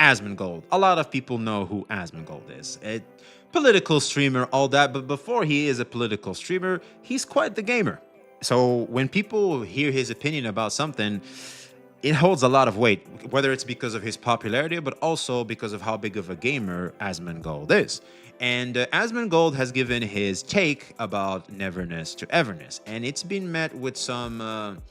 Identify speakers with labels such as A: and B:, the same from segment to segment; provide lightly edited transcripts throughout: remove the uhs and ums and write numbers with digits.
A: Asmongold. A lot of people know who Asmongold is. A political streamer, all that, but before he is a political streamer, he's quite the gamer. So when people hear his opinion about something, it holds a lot of weight, whether it's because of his popularity, but also because of how big of a gamer Asmongold is. And Asmongold has given his take about Neverness to Everness, and it's been met with some,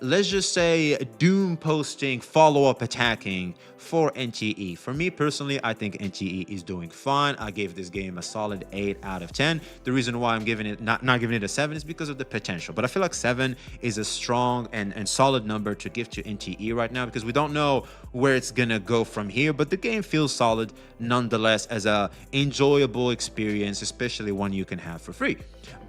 A: let's just say, doom posting, follow-up attacking for NTE. For me personally, I think NTE is doing fine. I gave this game a solid 8 out of 10. The reason why I'm giving it not giving it a 7 is because of the potential. But I feel like 7 is a strong and solid number to give to NTE right now, because we don't know where it's gonna go from here. But the game feels solid nonetheless as a enjoyable experience, especially one you can have for free.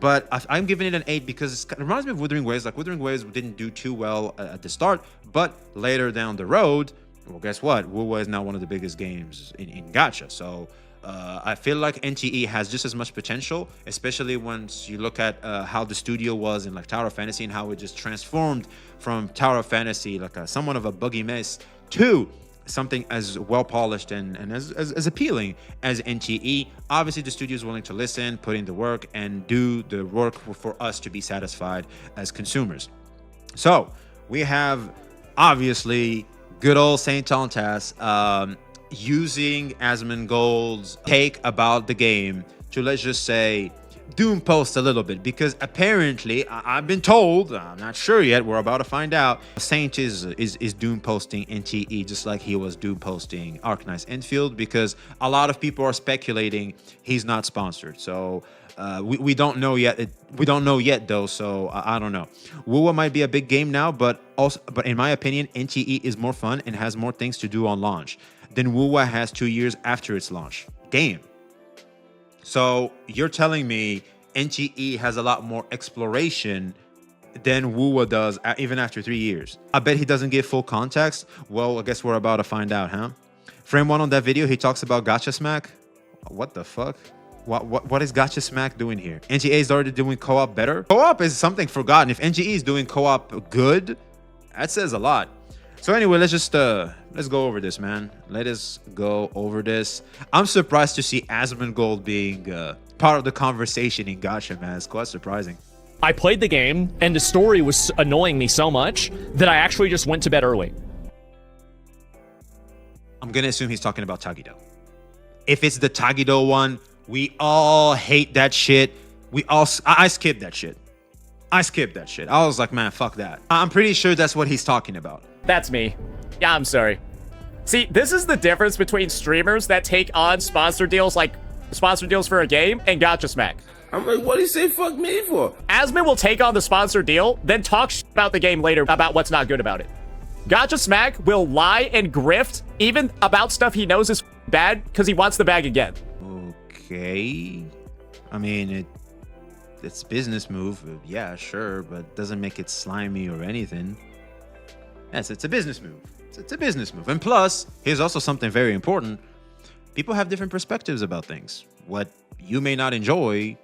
A: But I'm giving it an 8 because it reminds me of Wuthering Waves. Like, Wuthering Waves didn't do too well at the start, but later down the road, well, guess what? WoW is now one of the biggest games in gacha. So I feel like NTE has just as much potential, especially once you look at how the studio was in like Tower of Fantasy and how it just transformed from Tower of Fantasy, like somewhat of a buggy mess, to something as well polished and as appealing as NTE. Obviously, the studio is willing to listen, put in the work, and do the work for us to be satisfied as consumers. So we have obviously good old Saint Tontas using Asmongold's take about the game to, let's just say, doom post a little bit, because apparently I've been told, I'm not sure yet, we're about to find out, Saint is doom posting NTE just like he was doom posting Arknights Enfield, because a lot of people are speculating he's not sponsored. So we don't know yet. We don't know yet though, so I don't know. WoW might be a big game now, but in my opinion, NTE is more fun and has more things to do on launch than WoW has 2 years after its launch game. So you're telling me NTE has a lot more exploration than WoW does even after 3 years? I bet he doesn't give full context. Well, I guess we're about to find out, huh? Frame 1 on that video, he talks about gacha smack. What the fuck? What is gacha smack doing here? NTE is already doing co-op better. Co-op is something forgotten. If NTE is doing co-op good, that says a lot. So anyway, let's go over this, man. Let us go over this. I'm surprised to see Asmongold being part of the conversation in gacha, man. It's quite surprising.
B: I played the game, and the story was annoying me so much that I actually just went to bed early.
A: I'm gonna assume he's talking about Tagido. If it's the Tagido one, we all hate that shit. I skipped that shit. I was like, man, fuck that. I'm pretty sure that's what he's talking about.
B: That's me. Yeah, I'm sorry. See, this is the difference between streamers that take on sponsor deals for a game and gacha smack.
C: I'm like, what do you say fuck me for?
B: Asmon will take on the sponsor deal, then talk about the game later about what's not good about it. Gacha smack will lie and grift even about stuff he knows is bad because he wants the bag again.
A: Okay. I mean, it's business move. Yeah, sure, but doesn't make it slimy or anything. Yes, it's a business move. It's a business move. And plus, here's also something very important. People have different perspectives about things. What you may not enjoy,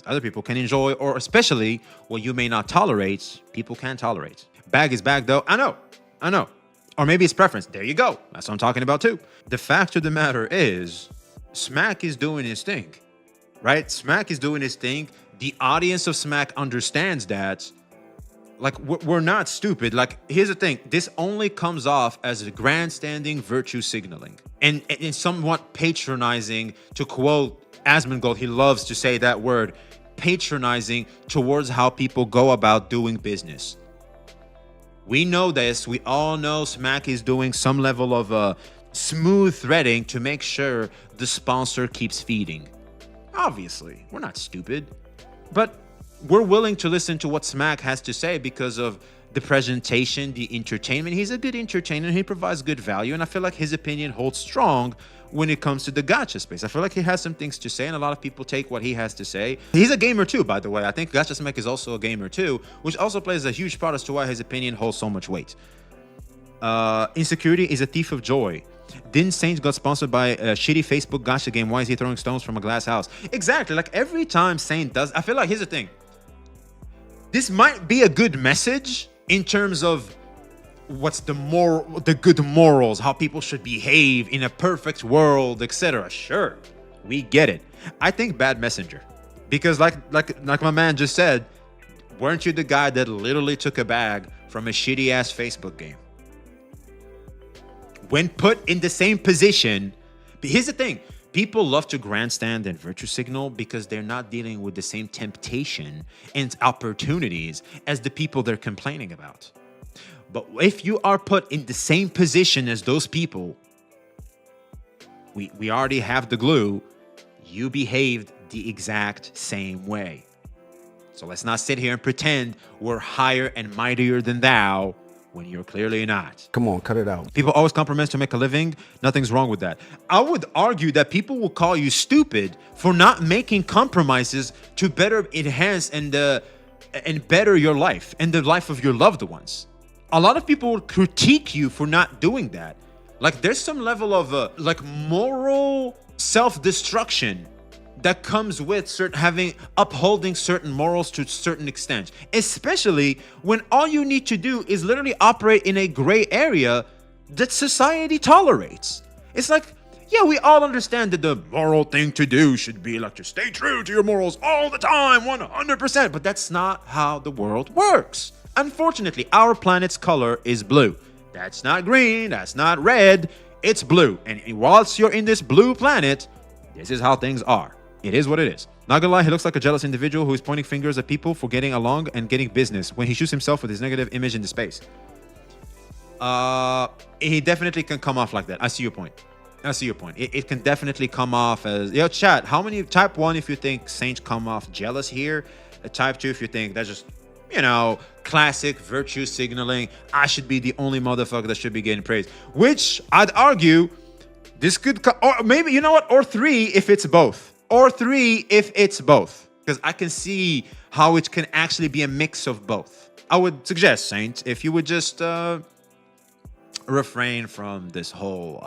A: other people can enjoy, or especially what you may not tolerate, people can tolerate. Bag is bag, though. I know. Or maybe it's preference. There you go. That's what I'm talking about, too. The fact of the matter is, Smack is doing his thing, right? Smack is doing his thing. The audience of Smack understands that. Like, we're not stupid. Like, here's the thing. This only comes off as a grandstanding virtue signaling and somewhat patronizing, to quote Asmongold. He loves to say that word, patronizing towards how people go about doing business. We know this. We all know Smack is doing some level of smooth threading to make sure the sponsor keeps feeding. Obviously, we're not stupid. But we're willing to listen to what Smack has to say because of the presentation, the entertainment. He's a good entertainer. He provides good value. And I feel like his opinion holds strong when it comes to the gacha space. I feel like he has some things to say, and a lot of people take what he has to say. He's a gamer too, by the way. I think Gacha Smack is also a gamer too, which also plays a huge part as to why his opinion holds so much weight. Insecurity is a thief of joy. Didn't Saint got sponsored by a shitty Facebook gacha game? Why is he throwing stones from a glass house? Exactly. Like, every time Saint does, I feel like, here's the thing. This might be a good message in terms of what's the good morals, how people should behave in a perfect world, etc. Sure, we get it. I think bad messenger, because like my man just said, weren't you the guy that literally took a bag from a shitty ass Facebook game? When put in the same position, here's the thing. People love to grandstand and virtue signal because they're not dealing with the same temptation and opportunities as the people they're complaining about. But if you are put in the same position as those people, we already have the glue. You behaved the exact same way. So let's not sit here and pretend we're higher and mightier than thou when you're clearly not.
C: Come on, cut it out.
A: People always compromise to make a living. Nothing's wrong with that. I would argue that people will call you stupid for not making compromises to better enhance and better your life and the life of your loved ones. A lot of people will critique you for not doing that. Like there's some level of moral self-destruction that comes with upholding certain morals to a certain extent, especially when all you need to do is literally operate in a gray area that society tolerates. It's like, yeah, we all understand that the moral thing to do should be like to stay true to your morals all the time, 100%, but that's not how the world works. Unfortunately, our planet's color is blue. That's not green, that's not red, it's blue. And whilst you're in this blue planet, this is how things are. It is what it is. Not gonna lie, he looks like a jealous individual who is pointing fingers at people for getting along and getting business when he shoots himself with his negative image into space. He definitely can come off like that. I see your point. It can definitely come off as... Yo, chat, how many... Type 1 if you think Saints come off jealous here. Type 2 if you think that's just, classic virtue signaling. I should be the only motherfucker that should be getting praised. Which, I'd argue, this could... Or maybe, you know what? Or 3 if it's both. Or 3 if it's both. Because I can see how it can actually be a mix of both. I would suggest, Saint, if you would just refrain from this whole,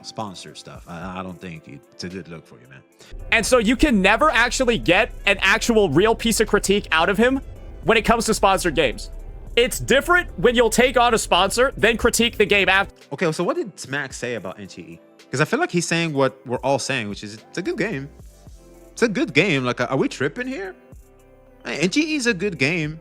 A: sponsor stuff. I don't think it's a good look for you, man.
B: And so you can never actually get an actual real piece of critique out of him when it comes to sponsored games. It's different when you'll take on a sponsor, then critique the game after.
A: Okay, so what did Smack say about NTE? Because I feel like he's saying what we're all saying, which is it's a good game. It's a good game. Like, are we tripping here? NTE is a good game.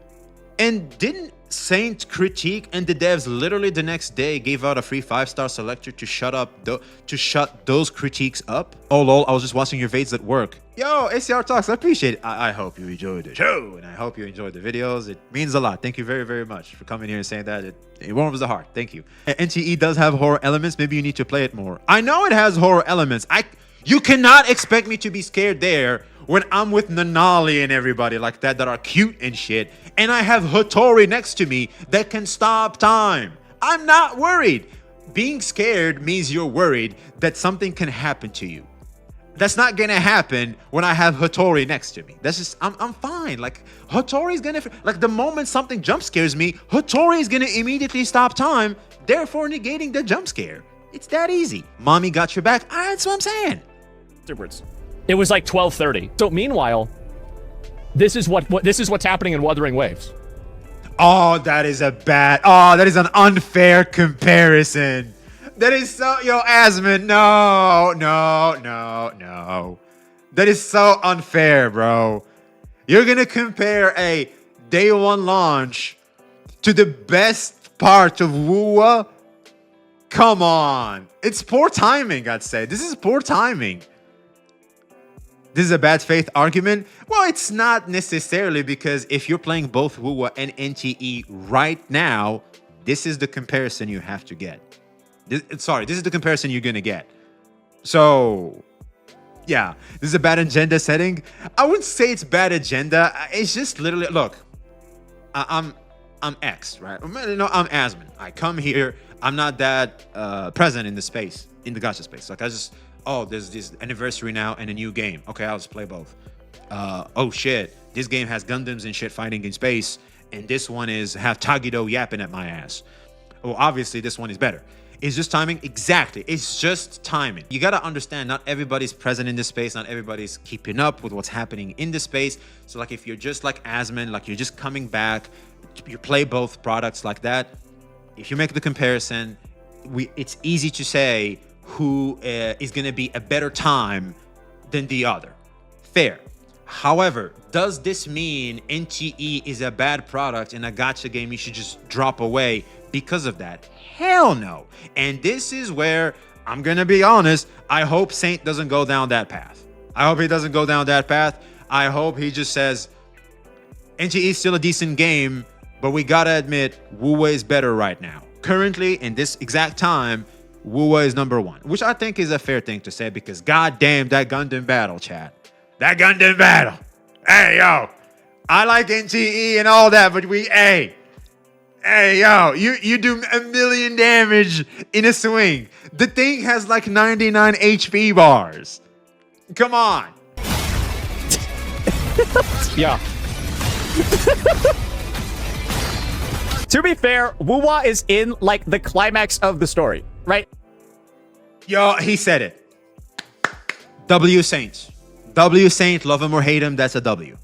A: And didn't Saint critique and the devs literally the next day gave out a free 5-star selector to shut those critiques up? Oh lol, I was just watching your VADs at work. Yo, ACR Talks, I appreciate it. I hope you enjoyed the show and I hope you enjoyed the videos. It means a lot. Thank you very, very much for coming here and saying that. It warms the heart. Thank you. NTE does have horror elements. Maybe you need to play it more. I know it has horror elements. You cannot expect me to be scared there when I'm with Nanali and everybody like that are cute and shit, and I have Hattori next to me that can stop time. I'm not worried. Being scared means you're worried that something can happen to you. That's not gonna happen when I have Hattori next to me. That's just, I'm fine. Like, Hattori's gonna, like, the moment something jump scares me, Hattori is gonna immediately stop time, therefore negating the jump scare. It's that easy. Mommy got your back. That's what I'm saying.
B: It was like 12:30. So meanwhile, this is what's happening in Wuthering Waves.
A: Oh, that is that is an unfair comparison. That is so, Asmon, no. That is so unfair, bro. You're gonna compare a day 1 launch to the best part of WUWA? Come on. It's poor timing, I'd say. This is poor timing. This is a bad faith argument? Well, it's not necessarily, because if you're playing both WUWA and NTE right now, this is the comparison you have to get. This is the comparison you're going to get. So, yeah, this is a bad agenda setting. I wouldn't say it's bad agenda. It's just literally, look, I'm X, right? No, I'm Asmon. I come here. I'm not that present in the space, in the gacha space. Like, there's this anniversary now and a new game. Okay, I'll just play both. Oh shit, this game has Gundams and shit fighting in space, and this one have Tagido yapping at my ass. Well, obviously this one is better. It's just timing. Exactly, it's just timing. You gotta understand, not everybody's present in this space, not everybody's keeping up with what's happening in the space. So like, if you're just like Asmon, like you're just coming back, you play both products like that, if you make the comparison, it's easy to say who is going to be a better time than the other. Fair. However, does this mean NTE is a bad product and a gacha game you should just drop away because of that? Hell no. And this is where I'm going to be honest. I hope Saint doesn't go down that path. I hope he doesn't go down that path. I hope he just says NTE is still a decent game, but we got to admit Wuwa is better right now. Currently, in this exact time, Wuwa is number one, which I think is a fair thing to say because goddamn that Gundam battle, chat. That Gundam battle. Hey, yo. I like NTE and all that, but hey, yo, you do a million damage in a swing. The thing has like 99 HP bars. Come on.
B: Yeah. To be fair, Wuwa is in like the climax of the story, right?
A: Yo, he said it. W Saints. W Saint, love him or hate him, that's a W.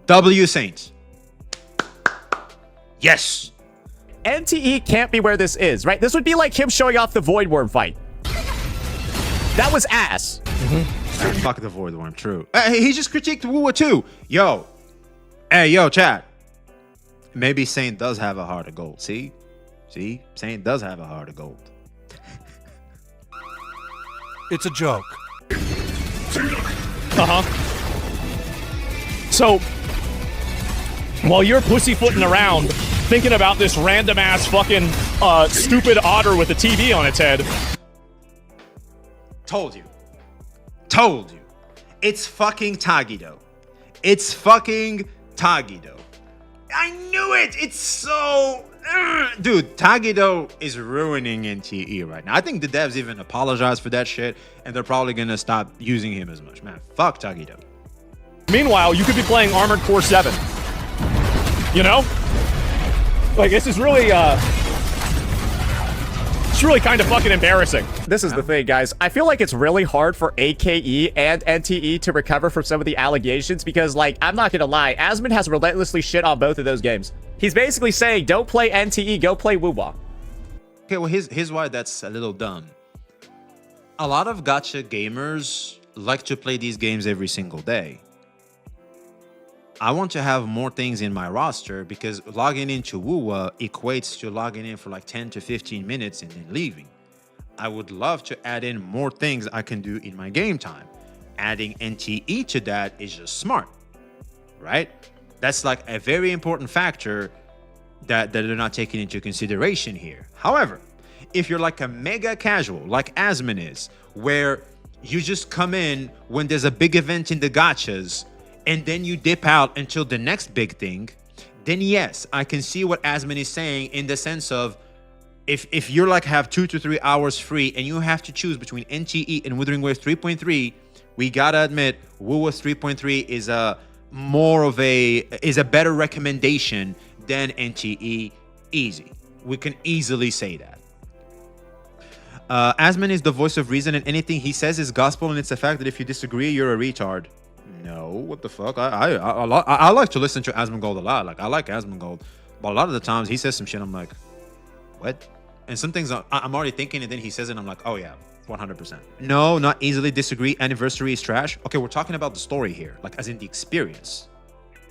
A: W Saints. Yes.
B: NTE can't be where this is, right? This would be like him showing off the Void Worm fight. That was ass.
A: Fuck the Void Worm, true. He just critiqued Wuwa too. Yo. Hey, yo, chat. Maybe Saint does have a heart of gold. See? Saint does have a heart of gold.
D: It's a joke.
E: So, while you're pussyfooting around, thinking about this random-ass fucking stupid otter with a TV on its head...
A: Told you. It's fucking Tagido. It's fucking Tagido. I knew it. It's so... Dude, Tagido is ruining NTE right now. I think the devs even apologize for that shit, and they're probably gonna stop using him as much. Man, fuck Tagido.
E: Meanwhile, you could be playing Armored Core 7. You know? Like, this is really, it's really kind of fucking embarrassing.
B: This is the thing, guys. I feel like it's really hard for AKE and NTE to recover from some of the allegations because, like, I'm not gonna lie, Asmon has relentlessly shit on both of those games. He's basically saying, don't play NTE, go play Wuwa.
A: Okay, well, here's why that's a little dumb. A lot of gacha gamers like to play these games every single day. I want to have more things in my roster because logging into Wuwa equates to logging in for like 10 to 15 minutes and then leaving. I would love to add in more things I can do in my game time. Adding NTE to that is just smart, right? That's like a very important factor that they're not taking into consideration here. However, if you're like a mega casual, like Asmon is, where you just come in when there's a big event in the gachas, and then you dip out until the next big thing, then yes, I can see what Asmon is saying in the sense of if you're like have 2 to 3 hours free and you have to choose between NTE and Wuthering Waves 3.3, we gotta admit Wuwa 3.3 is a better recommendation than NTE. Easy. We can easily say that. Asmon is the voice of reason and anything he says is gospel, and it's a fact that if you disagree, you're a retard. No, what the fuck? I like to listen to Asmon Gold a lot. Like, I like Asmon Gold, but a lot of the times he says some shit, I'm like, what? And some things I'm already thinking, and then he says it, and I'm like, oh yeah, 100%. No, not easily disagree. Anniversary is trash. Okay, we're talking about the story here, like as in the experience.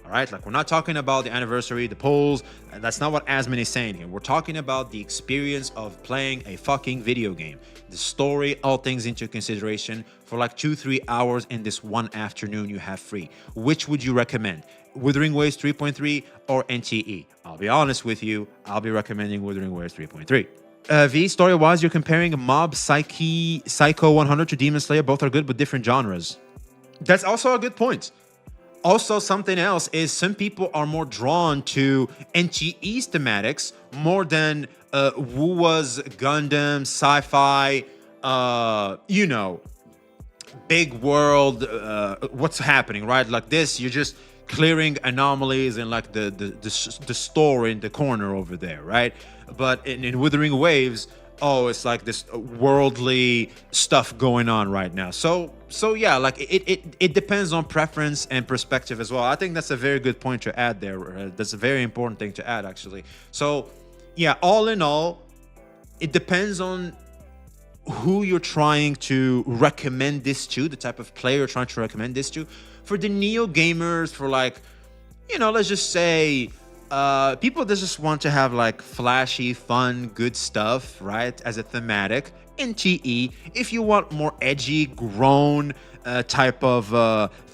A: All right, like we're not talking about the anniversary, the polls. That's not what Asmon is saying here. We're talking about the experience of playing a fucking video game. The story, all things into consideration for like 2-3 hours in this one afternoon you have free. Which would you recommend? Wuthering Waves 3.3 or NTE? I'll be honest with you, I'll be recommending Wuthering Waves 3.3. V, story-wise, you're comparing Mob Psycho 100 to Demon Slayer. Both are good, but different genres. That's also a good point. Also, something else is some people are more drawn to NTE's thematics more than Wuwa's Gundam, sci-fi, you know, big world, what's happening, right? Like this, you're just clearing anomalies and like the store in the corner over there, right? But in Wuthering Waves, oh, it's like this worldly stuff going on right now. So yeah, like it depends on preference and perspective as well. I think that's a very good point to add there. That's a very important thing to add, actually. So yeah, all in all, it depends on who you're trying to recommend this to, the type of player you're trying to recommend this to. For the neo gamers, for like, you know, let's just say people that just want to have like flashy, fun, good stuff, right? As a thematic. NTE, if you want more edgy, grown type of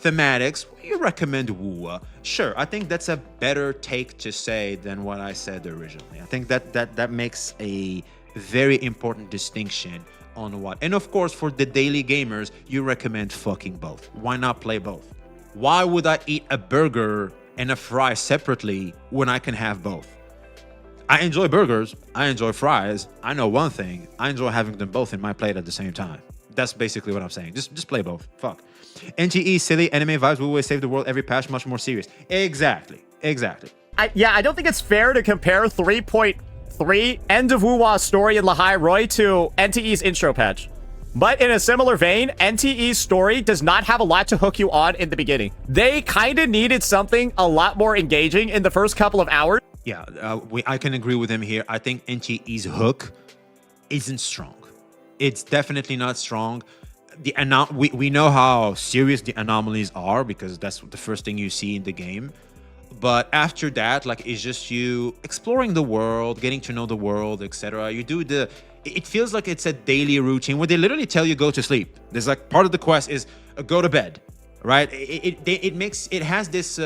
A: thematics, you recommend WUA. Sure, I think that's a better take to say than what I said originally. I think that makes a very important distinction on what. And of course, for the daily gamers, you recommend fucking both. Why not play both? Why would I eat a burger and a fry separately when I can have both? I enjoy burgers, I enjoy fries. I know one thing, I enjoy having them both in my plate at the same time. That's basically what I'm saying. Just play both. Fuck. NTE, silly anime vibes, we always save the world, every patch much more serious. Exactly.
B: I don't think it's fair to compare 3.3 End of Wuwa's story in Lahai Roy to NTE's intro patch. But in a similar vein, NTE's story does not have a lot to hook you on in the beginning. They kind of needed something a lot more engaging in the first couple of hours.
A: Yeah, I can agree with him here. I think NTE's hook isn't strong. It's definitely not strong. We know how serious the anomalies are because that's the first thing you see in the game. But after that, like, it's just you exploring the world, getting to know the world, etc. You do it feels like it's a daily routine where they literally tell you go to sleep. There's like part of the quest is go to bed, right? It has this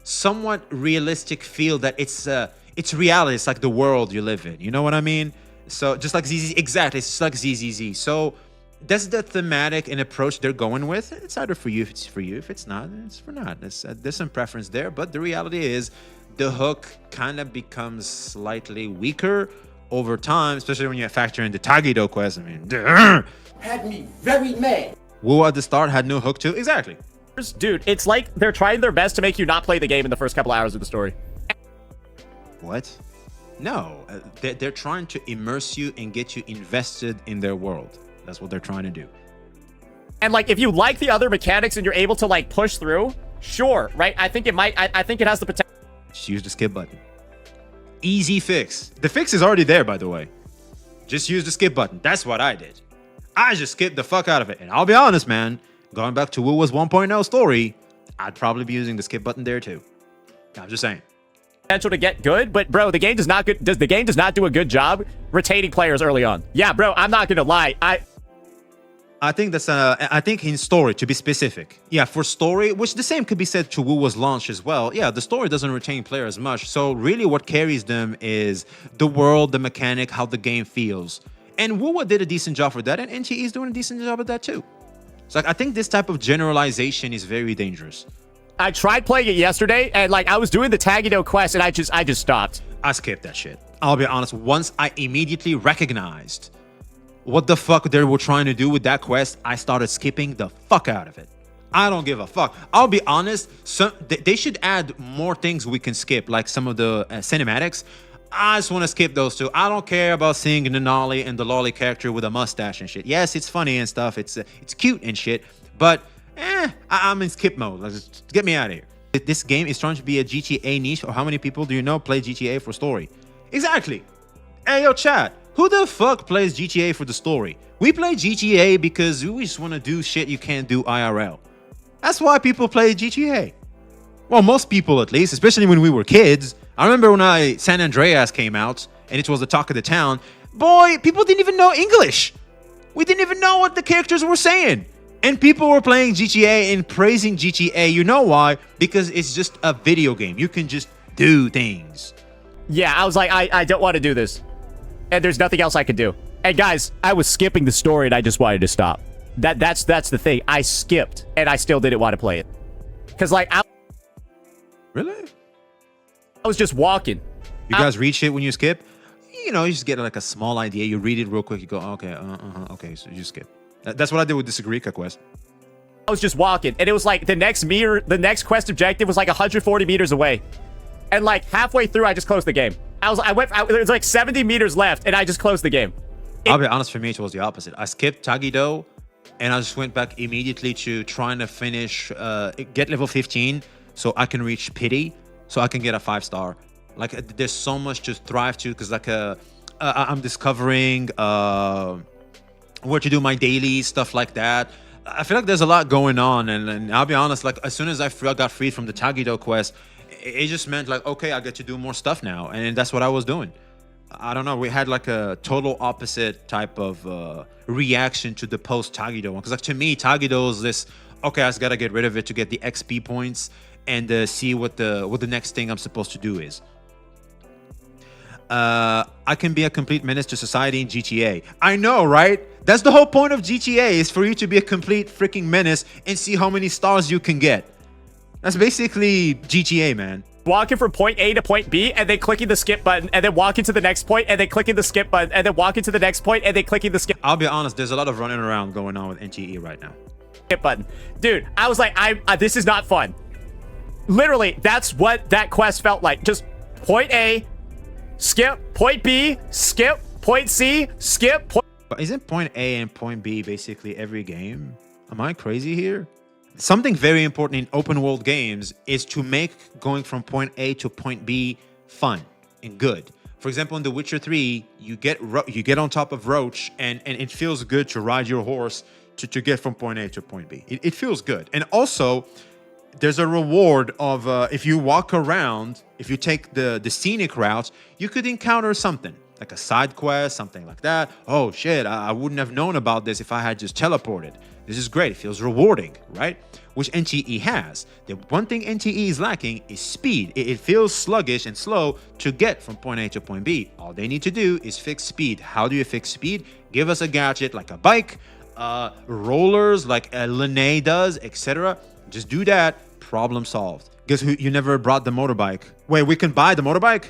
A: somewhat realistic feel that it's reality. It's like the world you live in. You know what I mean? So just like ZZ, exactly. It's just like ZZZ. So that's the thematic and approach they're going with. It's either for you if it's for you. If it's not, it's for not. There's some preference there. But the reality is the hook kind of becomes slightly weaker over time, especially when you factor in the Tagido quest. I mean,
F: had me very mad.
A: Wu at the start had no hook too. Exactly.
B: Dude, it's like they're trying their best to make you not play the game in the first couple hours of the story.
A: What? No, they're trying to immerse you and get you invested in their world. That's what they're trying to do.
B: And like, if you like the other mechanics and you're able to like push through, sure, right? I think it might. I think it has the potential.
A: Just use the skip button. Easy fix. The fix is already there, by the way. Just use the skip button. That's what I did. I just skipped the fuck out of it. And I'll be honest, man. Going back to Wuwa's 1.0 story, I'd probably be using the skip button there too. I'm just saying.
B: Potential to get good, but bro, the game does not do a good job retaining players early on. Yeah, bro, I'm not gonna lie.
A: I think that's I think in story, to be specific. Yeah, for story, which the same could be said to Wuwa's launch as well. Yeah, the story doesn't retain players much. So really what carries them is the world, the mechanic, how the game feels. And Wuwa did a decent job for that, and NTE is doing a decent job at that too. So like, I think this type of generalization is very dangerous.
B: I tried playing it yesterday, and like I was doing the Tagido quest, and I just stopped.
A: I skipped that shit. I'll be honest. Once I immediately recognized what the fuck they were trying to do with that quest, I started skipping the fuck out of it. I don't give a fuck. I'll be honest. They should add more things we can skip, like some of the cinematics. I just want to skip those two. I don't care about seeing Nanali and the lolly character with a mustache and shit. Yes, it's funny and stuff. It's cute and shit. But I'm in skip mode. Just get me out of here. This game is trying to be a GTA niche. Or how many people do you know play GTA for story? Exactly. Hey, yo, chat. Who the fuck plays GTA for the story? We play GTA because we just want to do shit you can't do IRL. That's why people play GTA. Well, most people at least, especially when we were kids. I remember when San Andreas came out and it was the talk of the town. Boy, people didn't even know English. We didn't even know what the characters were saying. And people were playing GTA and praising GTA. You know why? Because it's just a video game. You can just do things.
B: Yeah, I was like, I don't want to do this. And there's nothing else I could do. And guys, I was skipping the story and I just wanted to stop. That's the thing. I skipped and I still didn't want to play it. Because like,
A: Really?
B: I was just walking.
A: You guys read shit when you skip? You know, you just get like a small idea. You read it real quick. You go, okay, okay, so you skip. That's what I did with the Sagrika quest.
B: I was just walking, and it was like the next quest objective was like 140 meters away. And like halfway through, I just closed the game. There was like 70 meters left, and I just closed the game.
A: I'll be honest, for me, it was the opposite. I skipped Tagido, and I just went back immediately to trying to finish, get level 15, so I can reach Pity, so I can get a 5-star. Like, there's so much to thrive to, because like I'm discovering where to do my dailies, stuff like that. I feel like there's a lot going on, and I'll be honest, like as soon as I got freed from the Tagido quest, it just meant like, okay, I get to do more stuff now, and that's what I was doing. I don't know, we had like a total opposite type of reaction to the post Tagido one, because like to me, Tagido is this, okay, I just gotta get rid of it to get the XP points and see what the next thing I'm supposed to do is. I can be a complete menace to society in GTA. I know, right? That's the whole point of GTA, is for you to be a complete freaking menace and see how many stars you can get. That's basically GTA, man.
B: Walking from point A to point B and then clicking the skip button and then walking to the next point and then clicking the skip button and then walking to the next point and then clicking the skip.
A: I'll be honest, there's a lot of running around going on with NTE right now.
B: Skip button. Dude, I was like, this is not fun. Literally, that's what that quest felt like. Just point A, skip, point B, skip, point C, skip, point...
A: But isn't point A and point B basically every game? Am I crazy here? Something very important in open world games is to make going from point A to point B fun and good. For example, in The Witcher 3, you get on top of Roach and it feels good to ride your horse to get from point A to point B. It feels good. And also, there's a reward of if you walk around, if you take the scenic routes, you could encounter something like a side quest, something like that. Oh shit, I wouldn't have known about this if I had just teleported. This is great. It feels rewarding, right? Which NTE has. The one thing NTE is lacking is speed. It feels sluggish and slow to get from point A to point B. All they need to do is fix speed. How do you fix speed? Give us a gadget like a bike, rollers like Lene does, etc. Just do that. Problem solved. Guess who? You never brought the motorbike. Wait, we can buy the motorbike?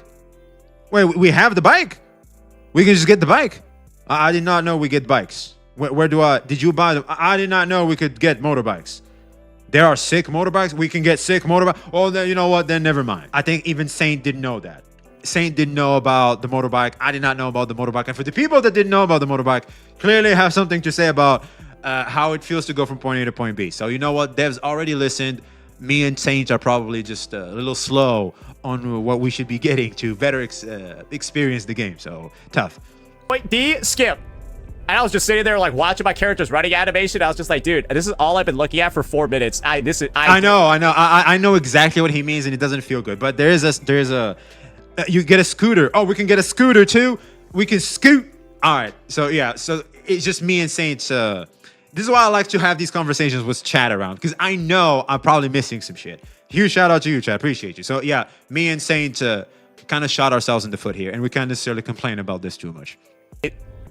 A: Wait, we have the bike? We can just get the bike? I did not know we get bikes. Where did you buy them? I did not know we could get motorbikes. There are sick motorbikes. We can get sick motorbikes. Oh, then you know what? Then never mind. I think even Saint didn't know that. Saint didn't know about the motorbike. I did not know about the motorbike. And for the people that didn't know about the motorbike, clearly have something to say about how it feels to go from point A to point B. So you know what? Devs already listened. Me and Saint are probably just a little slow on what we should be getting to better experience the game. So tough.
B: Point D, skip. And I was just sitting there like watching my characters running animation. I was just like, dude, this is all I've been looking at for 4 minutes. I know.
A: I know exactly what he means, and it doesn't feel good. But there is a you get a scooter. Oh, we can get a scooter too. We can scoot. All right. So yeah. So it's just me and Saints. This is why I like to have these conversations with chat around, because I know I'm probably missing some shit. Huge shout out to you, chat. Appreciate you. So yeah, me and Saint kind of shot ourselves in the foot here, and we can't necessarily complain about this too much.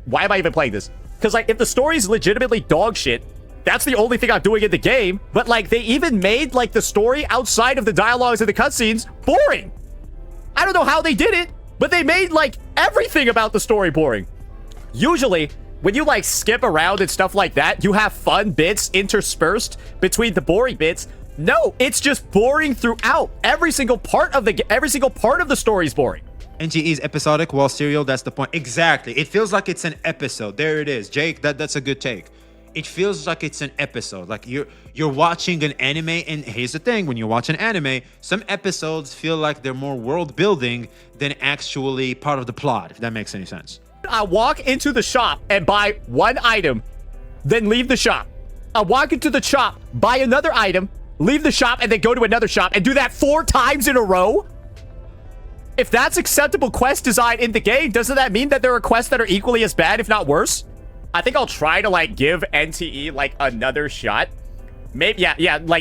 B: Why am I even playing this? Because like if the story's legitimately dog shit, that's the only thing I'm doing in the game. But like they even made like the story outside of the dialogues and the cutscenes boring. I don't know how they did it, but they made like everything about the story boring. Usually, when you like skip around and stuff like that, you have fun bits interspersed between the boring bits. No, it's just boring throughout. Every single part of the story is boring.
A: NTE is episodic, while serial, that's the point. Exactly. It feels like it's an episode. There it is. Jake, that's a good take. It feels like it's an episode. Like you're watching an anime, and here's the thing, when you watch an anime, some episodes feel like they're more world building than actually part of the plot, if that makes any sense.
B: I walk into the shop and buy one item, then leave the shop. I walk into the shop, buy another item, leave the shop, and then go to another shop and do that 4 times in a row? If that's acceptable quest design in the game, doesn't that mean that there are quests that are equally as bad, if not worse? I think I'll try to like give NTE like another shot. Maybe,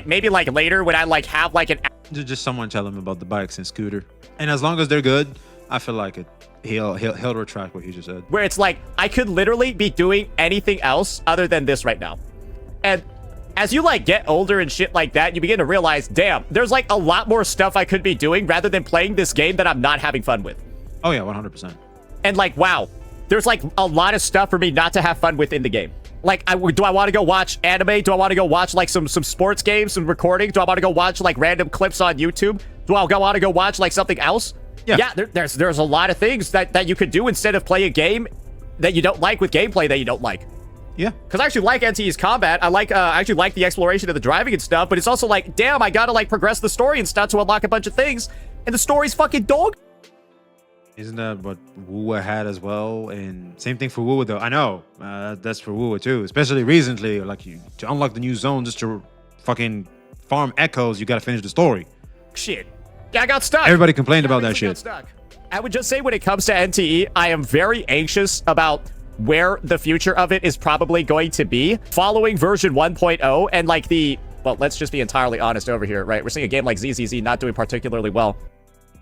B: maybe like later when I like have like an...
A: Just someone tell him about the bikes and scooter. And as long as they're good, I feel like he'll retract what he just said.
B: Where it's like, I could literally be doing anything else other than this right now. And as you like get older and shit like that, you begin to realize, damn, there's like a lot more stuff I could be doing rather than playing this game that I'm not having fun with.
A: Oh yeah, 100%.
B: And like, wow, there's like a lot of stuff for me not to have fun with in the game. Like, do I want to go watch anime? Do I want to go watch like some sports games, some recording? Do I want to go watch like random clips on YouTube? Do I want to go watch like something else? Yeah, there's a lot of things that you could do instead of play a game that you don't like with gameplay that you don't like.
A: Yeah,
B: because I actually like NTE's combat. I actually like the exploration of the driving and stuff, but it's also like, damn, I gotta like progress the story and stuff to unlock a bunch of things, and the story's fucking dog.
A: Isn't that what Wuwa had as well? And same thing for Wuwa though. I know that's for Wuwa too. Especially recently, like to unlock the new zone just to fucking farm echoes, you gotta finish the story.
B: Shit. Yeah, I got stuck.
A: Everybody complained about that
B: Basically
A: shit.
B: got stuck. I would just say when it comes to NTE, I am very anxious about where the future of it is probably going to be following version 1.0 and like well, let's just be entirely honest over here, right? We're seeing a game like ZZZ not doing particularly well.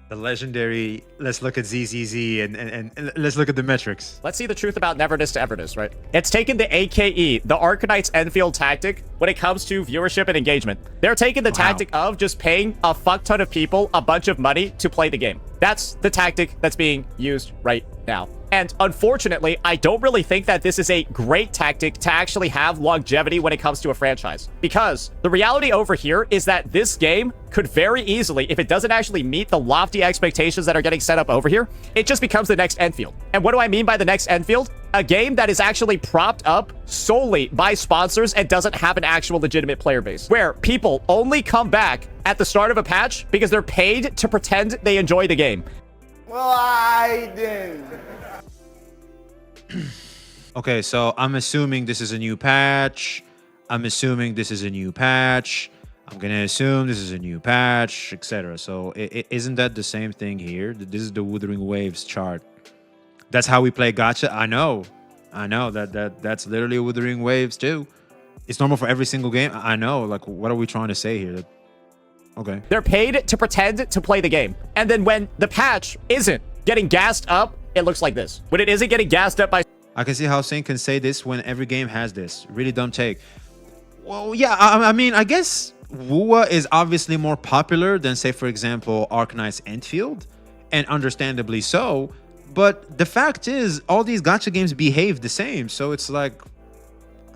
A: The legendary, let's look at ZZZ and let's look at the metrics.
B: Let's see the truth about Neverness to Everness, right? It's taken the AKE, the Arcanite's Enfield tactic, when it comes to viewership and engagement. They're taking the tactic of just paying a fuck ton of people a bunch of money to play the game. That's the tactic that's being used right now. And unfortunately, I don't really think that this is a great tactic to actually have longevity when it comes to a franchise. Because the reality over here is that this game could very easily, if it doesn't actually meet the lofty expectations that are getting set up over here, it just becomes the next Enfield. And what do I mean by the next Enfield? A game that is actually propped up solely by sponsors and doesn't have an actual legitimate player base. Where people only come back at the start of a patch because they're paid to pretend they enjoy the game.
F: Well, I didn't.
A: Okay, so I'm assuming this is a new patch. I'm assuming this is a new patch. I'm gonna assume this is a new patch, etc. So isn't that the same thing here? This is the Wuthering Waves chart. That's how we play gacha. I know that's literally Wuthering Waves too. It's normal for every single game. I know. Like, what are we trying to say here? Okay.
B: They're paid to pretend to play the game. And then when the patch isn't getting gassed up, it looks like this. When it isn't getting gassed up by...
A: I can see how Saint can say this when every game has this. Really dumb take. Well, yeah, I mean, I guess Wuwa is obviously more popular than, say, for example, Arcanite's Enfield. And understandably so. But the fact is, all these gacha games behave the same. So it's like...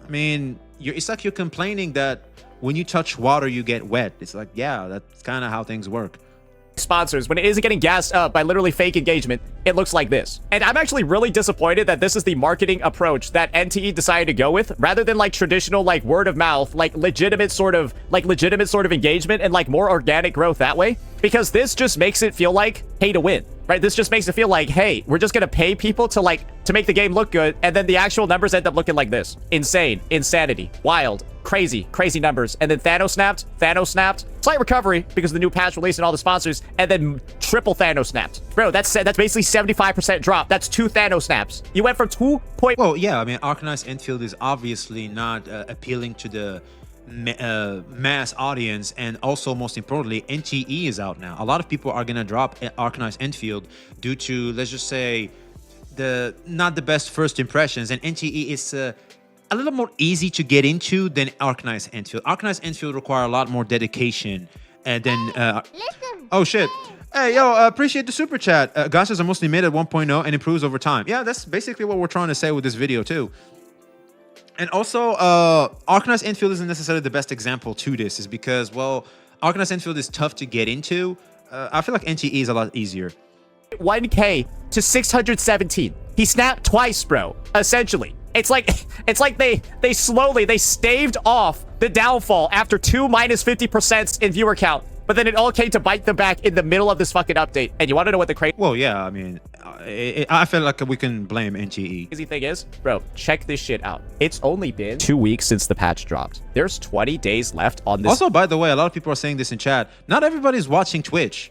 A: I mean, it's like you're complaining that when you touch water, you get wet. It's like, yeah, that's kind of how things work.
B: Sponsors, when it isn't getting gassed up by literally fake engagement, it looks like this. And I'm actually really disappointed that this is the marketing approach that NTE decided to go with, rather than like traditional like word of mouth, like legitimate sort of engagement and like more organic growth that way. Because this just makes it feel like pay to win, right? This just makes it feel like, hey, we're just gonna pay people to make the game look good, and then the actual numbers end up looking like this. Insane, insanity, wild, crazy numbers. And then Thanos snapped, slight recovery because of the new patch release and all the sponsors, and then triple Thanos snapped. Bro, that's basically 75% drop. That's 2 Thanos snaps. You went from 2.
A: Well, yeah, I mean, Arcanite's Enfield is obviously not appealing to the mass audience, and also most importantly, NTE is out now. A lot of people are gonna drop Arcanite's Enfield due to, let's just say, not the best first impressions, and NTE is a little more easy to get into than Arcanite's Enfield. Arcanite's Enfield require a lot more dedication than oh shit. Hey, yo, appreciate the super chat. Gachas are mostly made at 1.0 and improves over time. Yeah, that's basically what we're trying to say with this video too. And also, Arcanite's Enfield isn't necessarily the best example to this, is because, well, Arcanite's Enfield is tough to get into. I feel like NTE is a lot easier.
B: 1K to 617. He snapped twice, bro. Essentially. It's like they staved off the downfall after 2 minus 50% in viewer count. But then it all came to bite them back in the middle of this fucking update. And you want to know what the crazy...
A: Well, yeah, I mean, I feel like we can blame NTE.
B: Crazy thing is, bro, check this shit out. It's only been 2 weeks since the patch dropped. There's 20 days left on this.
A: Also, by the way, a lot of people are saying this in chat. Not everybody's watching Twitch.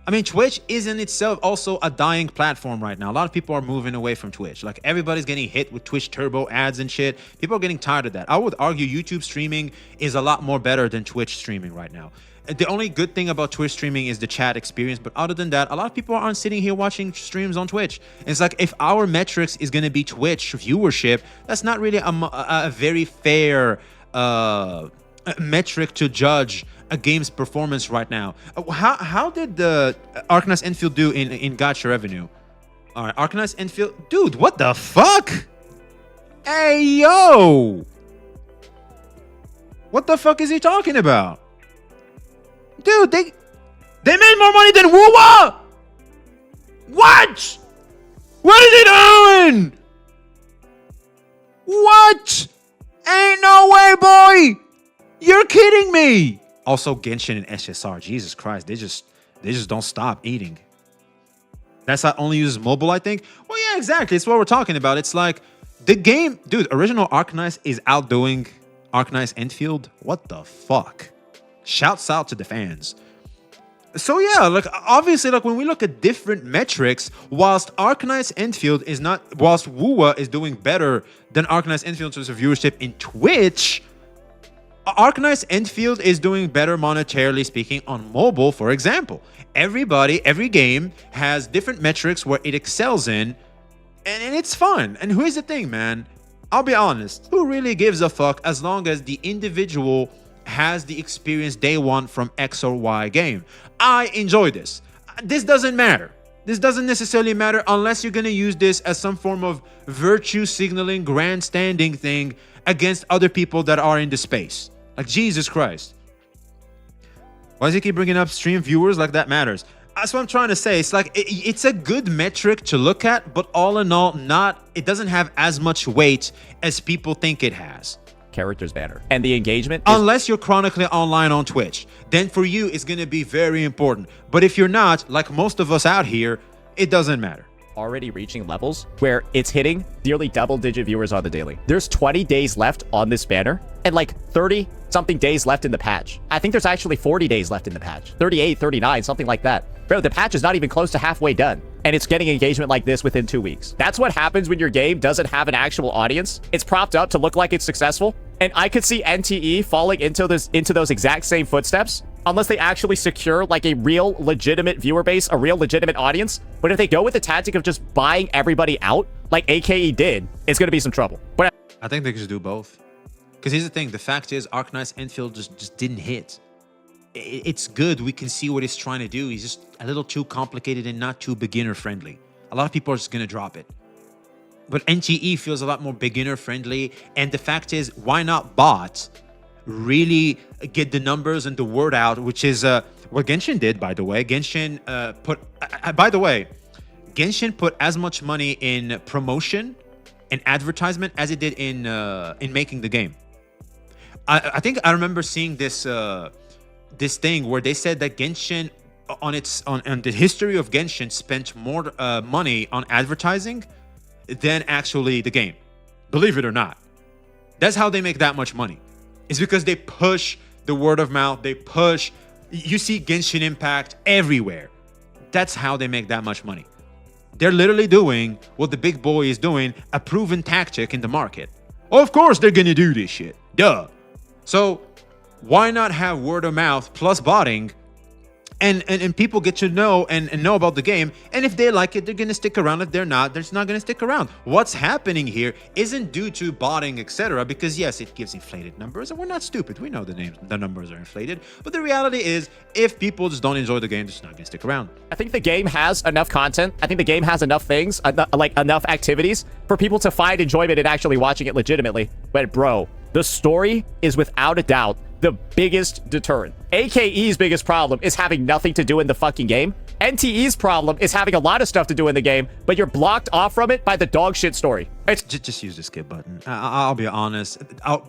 A: I mean, Twitch is in itself also a dying platform right now. A lot of people are moving away from Twitch. Like, everybody's getting hit with Twitch Turbo ads and shit. People are getting tired of that. I would argue YouTube streaming is a lot more better than Twitch streaming right now. The only good thing about Twitch streaming is the chat experience. But other than that, a lot of people aren't sitting here watching streams on Twitch. And it's like, if our metrics is going to be Twitch viewership, that's not really a very fair metric to judge a game's performance right now. How did the Arcanite's Enfield do in gacha revenue? All right, Arcanite's Enfield, dude, what the fuck? Hey, yo, what the fuck is he talking about? Dude, they made more money than Wuwa. What? What is he doing? What? Ain't no way, boy. You're kidding me. Also, Genshin and SSR. Jesus Christ, they just don't stop eating. That site only uses mobile, I think. Well, yeah, exactly. It's what we're talking about. It's like the game, dude, original Arcanine is outdoing Arcanine Enfield. What the fuck? Shouts out to the fans. So yeah, like obviously, like when we look at different metrics, whilst Arcanine Enfield is not, whilst Wua is doing better than Arcanine Enfield in terms of viewership in Twitch, Arcanine Enfield is doing better monetarily speaking on mobile, for example. Every game has different metrics where it excels in, and it's fun. And here's the thing, man. I'll be honest. Who really gives a fuck as long as the individual has the experience they want from X or Y game? I enjoy this. This doesn't matter. This doesn't necessarily matter unless you're going to use this as some form of virtue signaling, grandstanding thing against other people that are in the space. Like, Jesus Christ. Why does he keep bringing up stream viewers like that matters? That's what I'm trying to say. It's like, it's a good metric to look at, but all in all, it doesn't have as much weight as people think it has.
B: Characters banner. And the engagement is
A: unless you're chronically online on Twitch, then for you it's going to be very important. But if you're not, like most of us out here, it doesn't matter.
B: already reaching levels where it's hitting nearly double-digit viewers on the daily. There's 20 days left on this banner and like 30-something days left in the patch. I think there's actually 40 days left in the patch. 38, 39, something like that. Bro, the patch is not even close to halfway done, and it's getting engagement like this within 2 weeks. That's what happens when your game doesn't have an actual audience. It's propped up to look like it's successful, and I could see NTE falling into those exact same footsteps unless they actually secure like a real legitimate viewer base, a real legitimate audience. But if they go with the tactic of just buying everybody out like AKE did, it's going to be some trouble. But
A: I think they could just do both. Because here's the thing, the fact is Arcanine Enfield just didn't hit. It's good, we can see what he's trying to do. He's just a little too complicated and not too beginner friendly. A lot of people are just going to drop it. But NTE feels a lot more beginner friendly, and the fact is, why not bot really get the numbers and the word out, which is what Genshin did, by the way. Genshin put as much money in promotion and advertisement as it did in making the game. I think I remember seeing this this thing where they said that Genshin on the history of Genshin spent more money on advertising than actually the game. Believe it or not. That's how they make that much money. It's because they push the word of mouth. They push. You see Genshin Impact everywhere. That's how they make that much money. They're literally doing what the big boy is doing, a proven tactic in the market. Of course they're gonna do this shit. Duh. So why not have word of mouth plus botting, and people get to know and know about the game, and if they like it, they're gonna stick around. If they're not, they're just not gonna stick around. What's happening here isn't due to botting, etc., because yes, it gives inflated numbers, and we're not stupid. We know the numbers are inflated, but the reality is, if people just don't enjoy the game, they're just not gonna stick around.
B: I think the game has enough content. I think the game has enough things, like enough activities for people to find enjoyment in actually watching it legitimately. But bro, the story is without a doubt the biggest deterrent. AKE's biggest problem is having nothing to do in the fucking game. NTE's problem is having a lot of stuff to do in the game, but you're blocked off from it by the dog shit story. It's
A: just use the skip button. I'll be honest.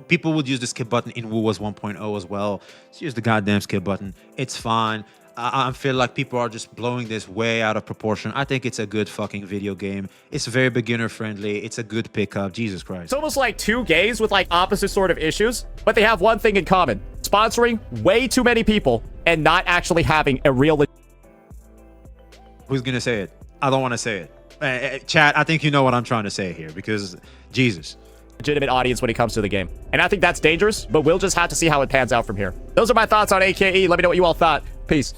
A: People would use the skip button in WoW's 1.0 as well. Just use the goddamn skip button. It's fine. I feel like people are just blowing this way out of proportion. I think it's a good fucking video game. It's very beginner friendly. It's a good pickup. Jesus Christ.
B: It's almost like two games with like opposite sort of issues, but they have one thing in common: sponsoring way too many people and not actually having a real...
A: Who's gonna say it? I don't want to say it. Chat, I think you know what I'm trying to say here, because Jesus.
B: Legitimate audience when it comes to the game. And I think that's dangerous, but we'll just have to see how it pans out from here. Those are my thoughts on AKE. Let me know what you all thought. Peace.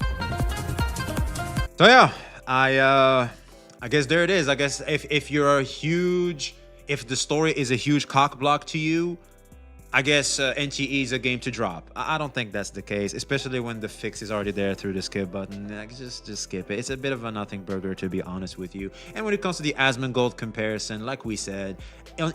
A: So yeah, I guess there it is. I guess if you're if the story is a huge cock block to you, I guess NTE is a game to drop. I don't think that's the case, especially when the fix is already there through the skip button. Just skip it. It's a bit of a nothing burger, to be honest with you. And when it comes to the Asmon Gold comparison, like we said,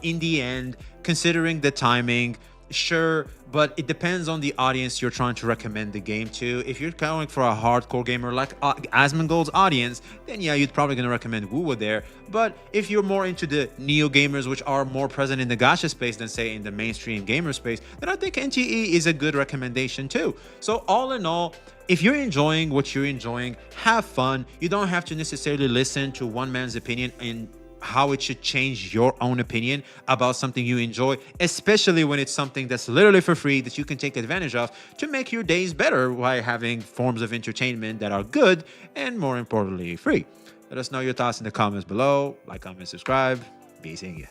A: in the end, considering the timing, Sure, but it depends on the audience you're trying to recommend the game to. If you're going for a hardcore gamer like Asmongold's audience, then yeah, you'd probably gonna recommend Wuwa there. But if you're more into the neo gamers, which are more present in the gacha space than say in the mainstream gamer space, then I think NTE is a good recommendation too. So all in all, if you're enjoying what you're enjoying, have fun. You don't have to necessarily listen to one man's opinion and how it should change your own opinion about something you enjoy, especially when it's something that's literally for free that you can take advantage of to make your days better by having forms of entertainment that are good and, more importantly, free. Let us know your thoughts in the comments below. Like, comment, subscribe. Be seeing you.